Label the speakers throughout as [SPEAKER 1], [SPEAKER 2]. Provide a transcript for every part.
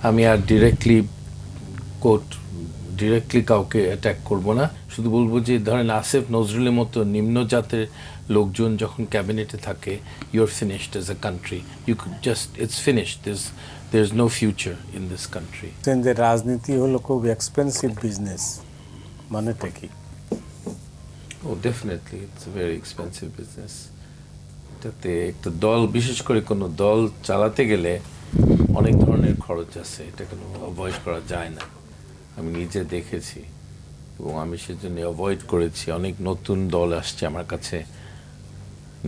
[SPEAKER 1] আমি আর ডিরেক্টলি কাউকে অ্যাটাক করব না, শুধু বলবো যে ধরেন আসিফ নজরুলের মতো নিম্ন জাতের লোকজন যখন ক্যাবিনেটে থাকে, you're finished as a country, you could just it's finished, there is no future in this country.
[SPEAKER 2] যে রাজনীতি হলো খুব এক্সপেন্সিভ বিজনেস, মানেটা কি?
[SPEAKER 1] Oh definitely it's a very expensive business. এটাতে একটা দল, বিশেষ করে কোনো দল চালাতে গেলে অনেক ধরনের খরচ আছে, এটা কোনো অ্যাভয়েড করা যায় না। আমি নিজে দেখেছি এবং আমি সেজন্য অ্যাভয়েড করেছি। অনেক নতুন দল আসছে আমার কাছে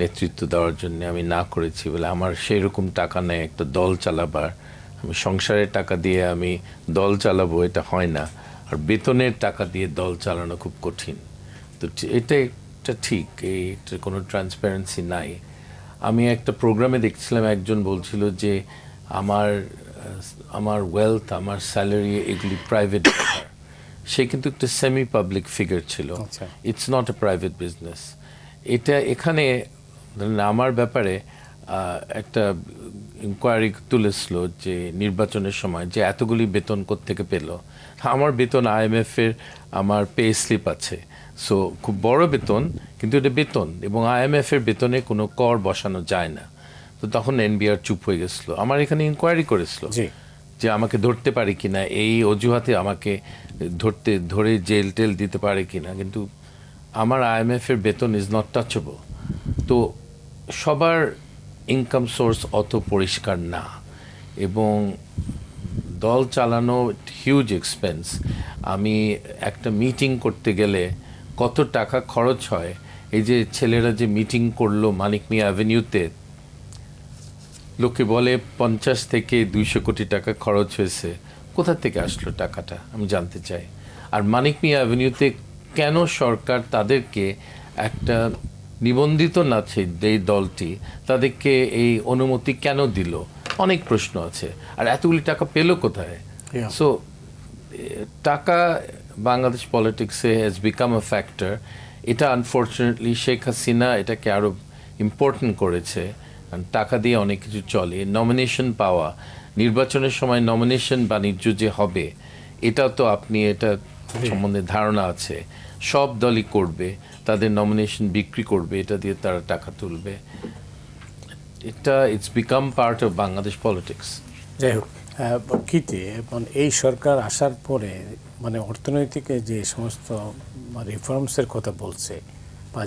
[SPEAKER 1] নেতৃত্ব দেওয়ার জন্য, আমি না করেছি বলে আমার সেই রকম টাকা নেই একটা দল চালাবার। আমি সংসারের টাকা দিয়ে আমি দল চালাবো, এটা হয় না। আর বেতনের টাকা দিয়ে দল চালানো খুব কঠিন। তো এটা ঠিক, এইটার কোনো ট্রান্সপারেন্সি নাই। আমি একটা প্রোগ্রামে দেখছিলাম, একজন বলছিল যে আমার ওয়েলথ, আমার স্যালারি, এগুলি প্রাইভেট ব্যাপার। সে কিন্তু একটা সেমি পাবলিক ফিগার ছিল, it's not a private business. এটা এখানে আমার ব্যাপারে একটা ইনকোয়ারি তুলেছিল যে নির্বাচনের সময় যে এতগুলি বেতন কোত্থেকে পেল। আমার বেতন IMF-এর আমার পে স্লিপ আছে, সো খুব বড় বেতন, কিন্তু এটা বেতন, এবং IMF-এর বেতনে কোনো কর বসানো যায় না। তো তখন NBR চুপ হয়ে গেছিলো। আমার এখানে ইনকোয়ারি করেছিল যে আমাকে ধরতে পারে কিনা, এই অজুহাতে আমাকে ধরে জেল টেল দিতে পারে কিনা, কিন্তু আমার IMF-এর বেতন ইজ নট টাচেবল। তো সবার ইনকাম সোর্স অত পরিষ্কার না, এবং দল চালানো হিউজ এক্সপেন্স। আমি একটা মিটিং করতে গেলে কত টাকা খরচ হয়। এই যে ছেলেরা যে মিটিং করলো মানিক মিয়া অ্যাভিনিউতে, লোকে বলে 50 থেকে 200 কোটি টাকা খরচ হয়েছে। কোথা থেকে আসলো টাকাটা আমি জানতে চাই। আর মানিক মিয়া অ্যাভিনিউতে কেন সরকার তাদেরকে একটা নিবন্ধিত না এই দলটি তাদেরকে এই অনুমতি কেন দিল, অনেক প্রশ্ন আছে। আর এতগুলি টাকা পেল কোথায়? সো টাকা বাংলাদেশ পলিটিক্সে হ্যাজ বিকাম আ ফ্যাক্টর। এটা আনফর্চুনেটলি শেখ হাসিনা এটাকে আরও ইম্পর্টেন্ট করেছে। টাকা দিয়ে অনেক কিছু চলে। নমিনেশন পাওয়া, নির্বাচনের সময় নমিনেশন বাণিজ্য যে হবে, এটা তো আপনি এটা সম্বন্ধে ধারণা আছে। সব দলই করবে, তাদের নমিনেশন বিক্রি করবে, এটা দিয়ে তারা টাকা তুলবে। It's become part of Bangladesh politics.
[SPEAKER 2] যাই হোক, কিতে এই সরকার আসার পরে মানে অর্থনৈতিক যে সমস্ত রিফর্মসের কথা বলছে বা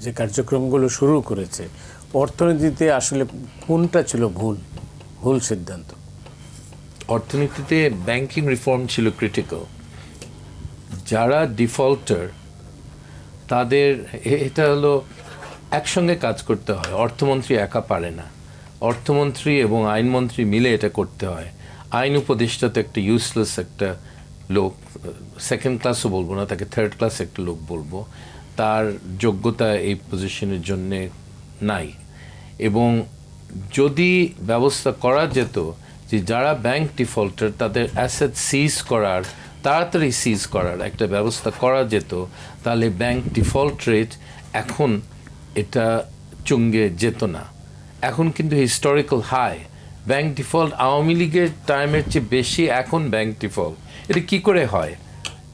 [SPEAKER 2] যে কার্যক্রমগুলো শুরু করেছে, অর্থনীতিতে আসলে কোনটা ছিল ভুল সিদ্ধান্ত?
[SPEAKER 1] অর্থনীতিতে ব্যাংকিং রিফর্ম ছিল ক্রিটিক্যাল। যারা ডিফল্টার তাদের, এটা হলো একসঙ্গে কাজ করতে হয়, অর্থমন্ত্রী একা পারে না। অর্থমন্ত্রী এবং আইনমন্ত্রী মিলে এটা করতে হয়। আইন উপদেষ্টা তো একটা ইউজলেস একটা লোক, সেকেন্ড ক্লাসও বলবো না, তাকে থার্ড ক্লাস একটা লোক বলবো। তার যোগ্যতা এই পজিশনের জন্যে নাই। এবং যদি ব্যবস্থা করা যেত যে যারা ব্যাংক ডিফল্টার তাদের অ্যাসেট সিজ করার, তাড়াতাড়ি সিজ করার একটা ব্যবস্থা করা যেত, তাহলে ব্যাংক ডিফল্ট রেট এখন এটা চুঙ্গে যেত না। এখন কিন্তু historical high bank default. Awami লীগের টাইমের চেয়ে বেশি এখন ব্যাংক ডিফল্ট। এটা কি করে হয়?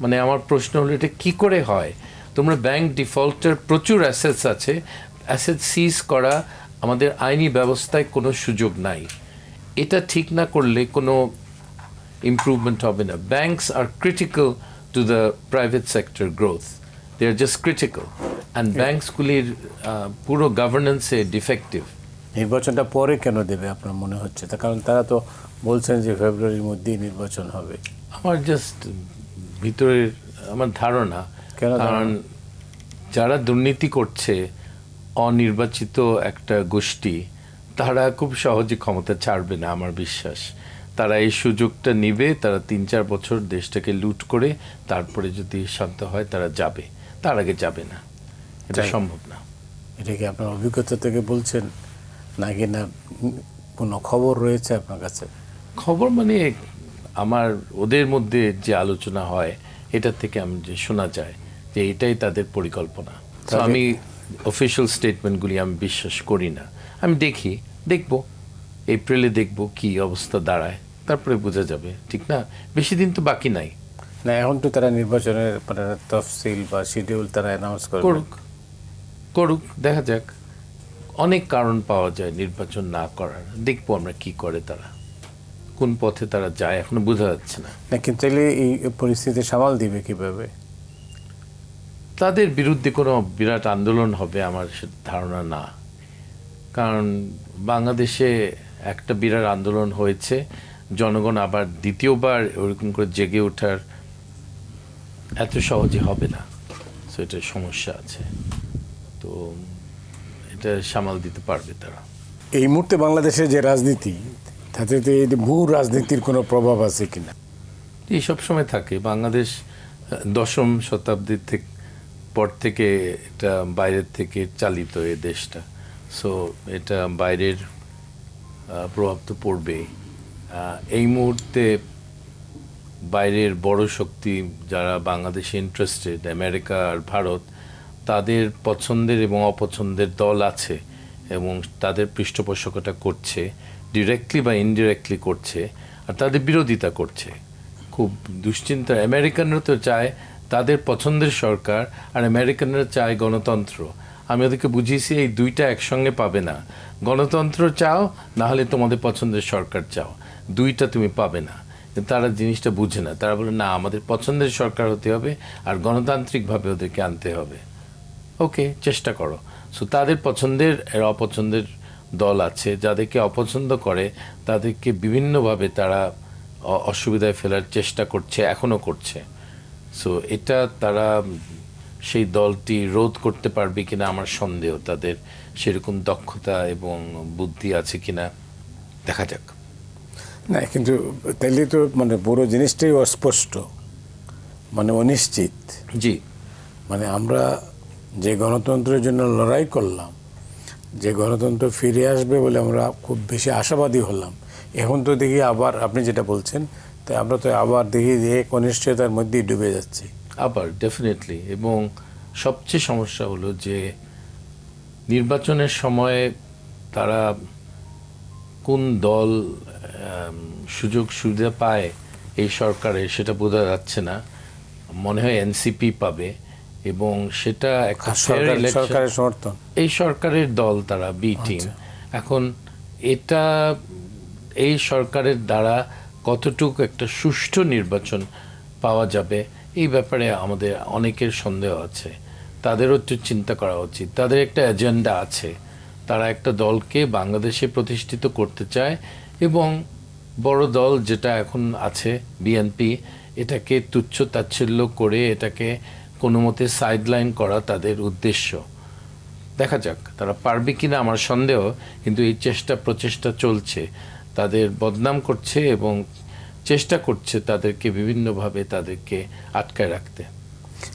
[SPEAKER 1] মানে আমার প্রশ্ন হলো, এটা কি করে হয়? তোমরা ব্যাংক ডিফল্টের প্রচুর অ্যাসেটস আছে, অ্যাসেট সিজ করা আমাদের আইনি ব্যবস্থায় কোনো সুযোগ নাই। এটা ঠিক না করলে কোনো ইমপ্রুভমেন্ট হবে না। Banks are critical to the private sector growth, they are just critical. And ব্যাংকসগুলির পুরো গভর্নেন্সে ডিফেক্টিভ।
[SPEAKER 2] নির্বাচনটা পরে কেন দেবে আপনার মনে হচ্ছে? তার কারণ তারা তো বলছেন যে ফেব্রুয়ারির মধ্যেই নির্বাচন হবে।
[SPEAKER 1] আমার জাস্ট ভিতরের আমার ধারণা, কারণ যারা দুর্নীতি করছে, অনির্বাচিত একটা গোষ্ঠী, তারা খুব সহজে ক্ষমতা ছাড়বে না আমার বিশ্বাস। তারা এই সুযোগটা নিবে, তারা 3-4 বছর দেশটাকে লুট করে তারপরে যদি শান্ত হয় তারা যাবে, তার আগে যাবে না। এটা সম্ভব না।
[SPEAKER 2] এটা কি আপনার অভিজ্ঞতা থেকে বলছেন নাকি না কোনো খবর রয়েছে আপনার কাছে?
[SPEAKER 1] খবর মানে আমার ওদের মধ্যে যে আলোচনা হয় এটা থেকে আমি যে শোনা যায় যে এটাই তাদের পরিকল্পনা। তো আমি অফিশিয়াল স্টেটমেন্টগুলি আমি বিশ্বাস করি না। আমি দেখব এপ্রিলে দেখব কি অবস্থা দাঁড়ায়। তারপরে বোঝা যাবে, ঠিক না? বেশি দিন তো বাকি নাই।
[SPEAKER 2] না, এখন তো তারা নির্বাচনের মানে তফসিল বা শিডিউল তারা অ্যানাউন্স করবে।
[SPEAKER 1] করুক, দেখা যাক। অনেক কারণ পাওয়া যায় নির্বাচন না করার, দেখবো আমরা কি করে তারা, কোন পথে তারা যায় এখনো বোঝা যাচ্ছে না।
[SPEAKER 2] না, কিন্তু তাহলে এই পরিস্থিতি সামাল দিবে কিভাবে?
[SPEAKER 1] তাদের বিরুদ্ধে কোনো বিরাট আন্দোলন হবে আমার ধারণা না, কারণ বাংলাদেশে একটা বিরাট আন্দোলন হয়েছে, জনগণ আবার দ্বিতীয়বার ওরকম করে জেগে ওঠার এত সহজে হবে না। সো এটার সমস্যা আছে, তো এটা সামাল দিতে পারবে তারা।
[SPEAKER 2] এই মুহূর্তে বাংলাদেশের যে রাজনীতি, তাতে এই ভূ রাজনীতির কোনো প্রভাব আছে কিনা?
[SPEAKER 1] এই সব সময় থাকে। বাংলাদেশ দশম শতাব্দীর পর থেকে এটা বাইরের থেকে চালিত এই দেশটা, সো এটা বাইরের প্রভাব তো পড়বেই। এই মুহূর্তে বাইরের বড় শক্তি যারা বাংলাদেশে ইন্টারেস্টেড, আমেরিকা আর ভারত, তাদের পছন্দের এবং অপছন্দের দল আছে এবং তাদের পৃষ্ঠপোষকতা করছে, ডিরেক্টলি বা ইনডিরেক্টলি করছে, আর তাদের বিরোধিতা করছে। খুব দুশ্চিন্তা। আমেরিকানরা তো চায় তাদের পছন্দের সরকার, আর আমেরিকানরা চায় গণতন্ত্র। আমি ওদেরকে বুঝিয়েছি এই দুইটা একসঙ্গে পাবে না। গণতন্ত্র চাও, না হলে তোমাদের পছন্দের সরকার চাও, দুইটা তুমি পাবে না। তারা জিনিসটা বুঝে না। তারা বলে না, আমাদের পছন্দের সরকার হতে হবে আর গণতান্ত্রিকভাবে ওদেরকে আনতে হবে। ওকে, চেষ্টা করো। সো তাদের পছন্দের আর অপছন্দের দল আছে, যাদেরকে অপছন্দ করে তাদেরকে বিভিন্নভাবে তারা অসুবিধায় ফেলার চেষ্টা করছে, এখনও করছে। সো এটা তারা সেই দলটি রোধ করতে পারবে কিনা আমার সন্দেহ। তাদের সেরকম দক্ষতা এবং বুদ্ধি আছে কিনা, দেখা যাক।
[SPEAKER 2] না, কিন্তু তাইলে তো মানে বড় জিনিসটাই অস্পষ্ট, মানে অনিশ্চিত।
[SPEAKER 1] জি,
[SPEAKER 2] মানে আমরা যে গণতন্ত্রের জন্য লড়াই করলাম, যে গণতন্ত্র ফিরে আসবে বলে আমরা খুব বেশি আশাবাদী হলাম, এখন তো দেখি আবার আপনি যেটা বলছেন, তাই আমরা তো আবার দেখি যে এক অনিশ্চয়তার মধ্যেই ডুবে যাচ্ছি
[SPEAKER 1] আবার ডেফিনেটলি। এবং সবচেয়ে সমস্যা হলো যে নির্বাচনের সময় তারা কোন দল সুযোগ সুবিধা পায় এই সরকারে সেটা বোঝা যাচ্ছে না। মনে হয় এনসিপি পাবে, এবং সেটা একটা
[SPEAKER 2] সরকারের সমর্থন,
[SPEAKER 1] এই সরকারের দল, তারা বি টিম। এখন এটা এই সরকারের দ্বারা কতটুকু একটা সুষ্ঠু নির্বাচন পাওয়া যাবে এই ব্যাপারে আমাদের অনেকের সন্দেহ আছে। তাদেরও একটু চিন্তা করা উচিত। তাদের একটা এজেন্ডা আছে, তারা একটা দলকে বাংলাদেশে প্রতিষ্ঠিত করতে চায়, এবং বড় দল যেটা এখন আছে বিএনপি, এটাকে তুচ্ছ তাচ্ছিল্য করে এটাকে কোনো মতে সাইডলাইন করা তাদের উদ্দেশ্য। দেখা যাক তারা পারবে কিনা, আমার সন্দেহ। কিন্তু এই প্রচেষ্টা চলছে, তাদের বদনাম করছে এবং চেষ্টা করছে তাদেরকে বিভিন্নভাবে তাদেরকে আটকায় রাখতে।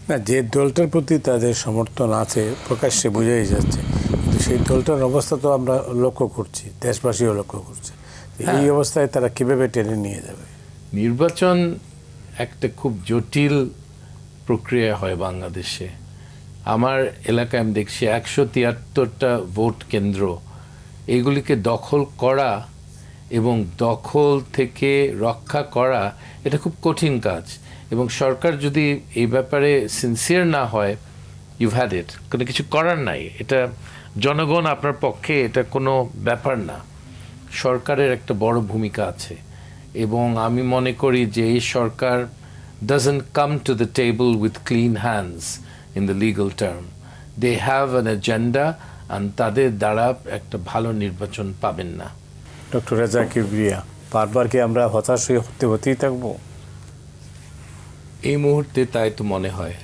[SPEAKER 2] না, যে দলটার প্রতি তাদের সমর্থন আছে প্রকাশ্যে বোঝাই যাচ্ছে, কিন্তু সেই দলটার অবস্থা তো আমরা লক্ষ্য করছি, দেশবাসীও লক্ষ্য করছে। এই অবস্থায় তারা কিভাবে টেনে নিয়ে যাবে?
[SPEAKER 1] নির্বাচন একটা খুব জটিল প্রক্রিয়া হয় বাংলাদেশে। আমার এলাকায় আমি দেখছি 173টা ভোট কেন্দ্র, এইগুলিকে দখল করা এবং দখল থেকে রক্ষা করা এটা খুব কঠিন কাজ। এবং সরকার যদি এই ব্যাপারে সিনসিয়ার না হয়, ইউ হ্যাড ইট, কোনো কিছু করার নাই। এটা জনগণ আপনার পক্ষে, এটা কোনো ব্যাপার না। সরকারের একটা বড় ভূমিকা আছে, এবং আমি মনে করি যে এই সরকার doesn't come to the table with clean hands in the legal term. They have an agenda, and তাদের দ্বারা একটা ভালো নির্বাচন পাবেন না।
[SPEAKER 2] ডক্টর রেজা কিবরিয়া, বারবার কি আমরা হতাশ হতেই থাকবো?
[SPEAKER 1] এই মুহূর্তে তাই তো মনে হয়।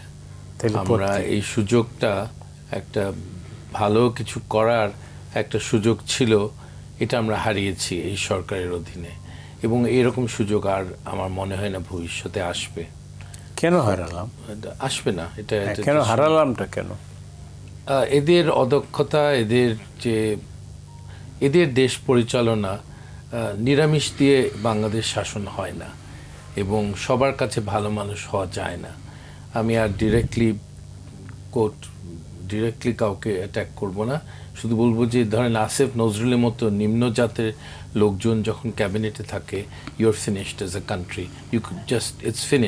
[SPEAKER 1] আমরা এই সুযোগটা, একটা ভালো কিছু করার একটা সুযোগ ছিল, এটা আমরা হারিয়েছি এই সরকারের অধীনে, এবং এরকম সুযোগ আর আমার মনে হয় না ভবিষ্যতে আসবে।
[SPEAKER 2] কেন হারালাম?
[SPEAKER 1] আসবে না। এটা
[SPEAKER 2] কেন হারালামটা কেন?
[SPEAKER 1] এদের অদক্ষতা, এদের দেশ পরিচালনা, নিরামিষ দিয়ে বাংলাদেশ শাসন হয় না, এবং সবার কাছে ভালো মানুষ হওয়া যায় না। আমি আর ডিরেক্টলি কাউকে অ্যাটাক করব না, শুধু বলবো যে ধরেন আসিফ নজরুলের মতো নিম্ন জাতের লোকজন যখন ক্যাবিনেটে থাকে you're finished as a country you just it's finish